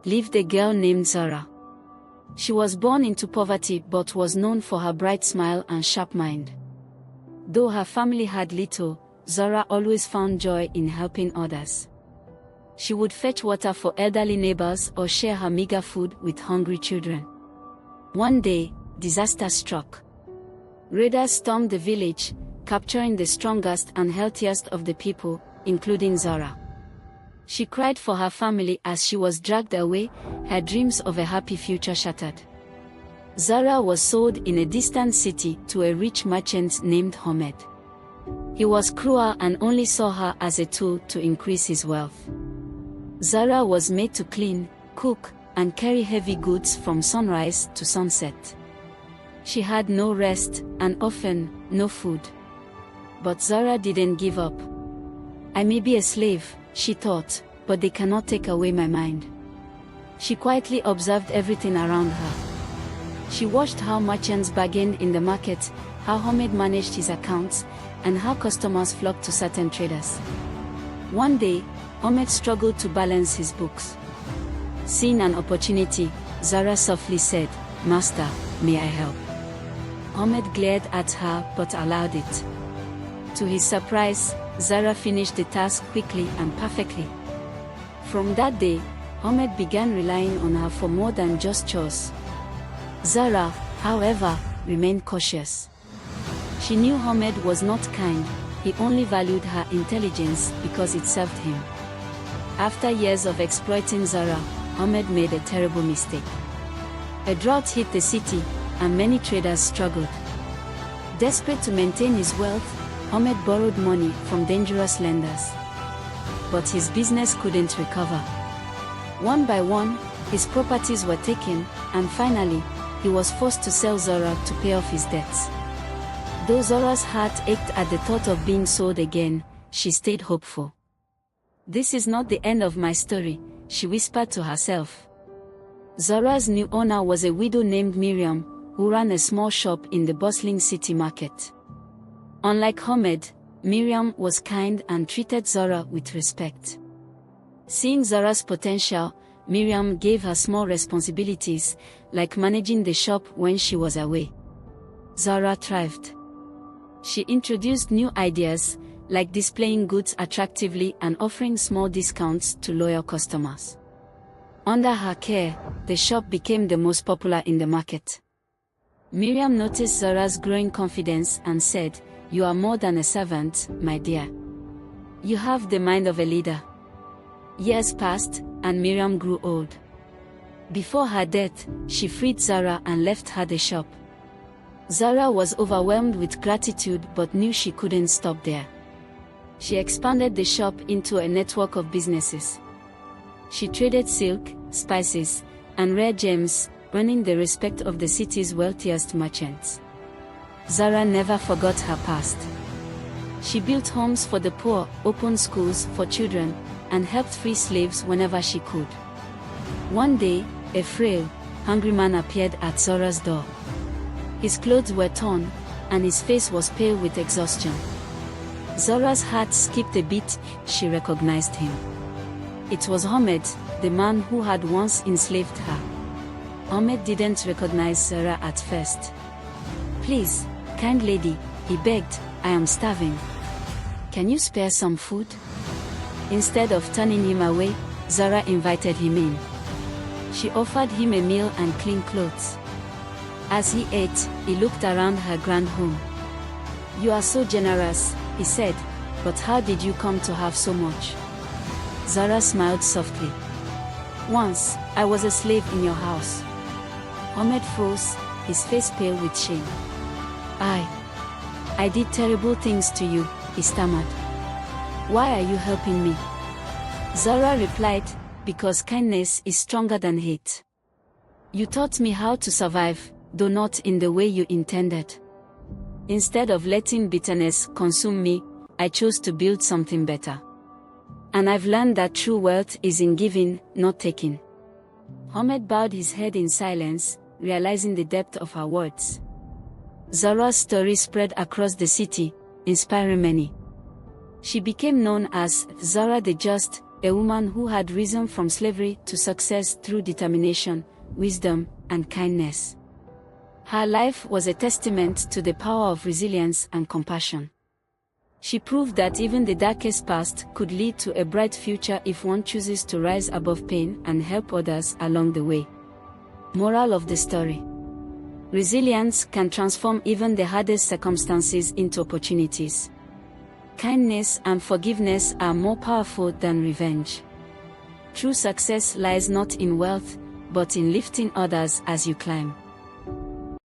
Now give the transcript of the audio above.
lived a girl named Zara. She was born into poverty but was known for her bright smile and sharp mind. Though her family had little, Zara always found joy in helping others. She would fetch water for elderly neighbors or share her meager food with hungry children. One day, disaster struck. Raiders stormed the village, capturing the strongest and healthiest of the people, including Zara. She cried for her family as she was dragged away, her dreams of a happy future shattered. Zara was sold in a distant city to a rich merchant named Ahmed. He was cruel and only saw her as a tool to increase his wealth. Zara was made to clean, cook, and carry heavy goods from sunrise to sunset. She had no rest, and often, no food. But Zara didn't give up. I may be a slave, she thought, but they cannot take away my mind. She quietly observed everything around her. She watched how merchants bargained in the market, how Ahmed managed his accounts, and how customers flocked to certain traders. One day, Ahmed struggled to balance his books. Seeing an opportunity, Zara softly said, "Master, may I help?" Ahmed glared at her but allowed it. To his surprise, Zara finished the task quickly and perfectly. From that day, Ahmed began relying on her for more than just chores. Zara, however, remained cautious. She knew Ahmed was not kind, he only valued her intelligence because it served him. After years of exploiting Zara, Ahmed made a terrible mistake. A drought hit the city, and many traders struggled. Desperate to maintain his wealth, Ahmed borrowed money from dangerous lenders. But his business couldn't recover. One by one, his properties were taken, and finally, he was forced to sell Zara to pay off his debts. Though Zara's heart ached at the thought of being sold again, she stayed hopeful. "This is not the end of my story," she whispered to herself. Zara's new owner was a widow named Miriam, who ran a small shop in the bustling city market. Unlike Ahmed, Miriam was kind and treated Zara with respect. Seeing Zara's potential, Miriam gave her small responsibilities, like managing the shop when she was away. Zara thrived. She introduced new ideas, like displaying goods attractively and offering small discounts to loyal customers. Under her care, the shop became the most popular in the market. Miriam noticed Zara's growing confidence and said, "You are more than a servant, my dear. You have the mind of a leader." Years passed, and Miriam grew old. Before her death, she freed Zara and left her the shop. Zara was overwhelmed with gratitude but knew she couldn't stop there. She expanded the shop into a network of businesses. She traded silk, spices, and rare gems, earning the respect of the city's wealthiest merchants. Zara never forgot her past. She built homes for the poor, opened schools for children, and helped free slaves whenever she could. One day, a frail, hungry man appeared at Zara's door. His clothes were torn, and his face was pale with exhaustion. Zara's heart skipped a beat. She recognized him. It was Ahmed, the man who had once enslaved her. Ahmed didn't recognize Zara at first. "Please, kind lady," he begged, "I am starving. Can you spare some food?" Instead of turning him away, Zara invited him in. She offered him a meal and clean clothes. As he ate, he looked around her grand home. "You are so generous," he said, "but how did you come to have so much?" Zara smiled softly. "Once, I was a slave in your house." Ahmed froze, his face pale with shame. I did terrible things to you," he stammered. "Why are you helping me?" Zara replied, "Because kindness is stronger than hate. You taught me how to survive, though not in the way you intended. Instead of letting bitterness consume me, I chose to build something better. And I've learned that true wealth is in giving, not taking." Ahmed bowed his head in silence, realizing the depth of her words. Zara's story spread across the city, inspiring many. She became known as Zara the Just, a woman who had risen from slavery to success through determination, wisdom, and kindness. Her life was a testament to the power of resilience and compassion. She proved that even the darkest past could lead to a bright future if one chooses to rise above pain and help others along the way. Moral of the story: resilience can transform even the hardest circumstances into opportunities. Kindness and forgiveness are more powerful than revenge. True success lies not in wealth, but in lifting others as you climb.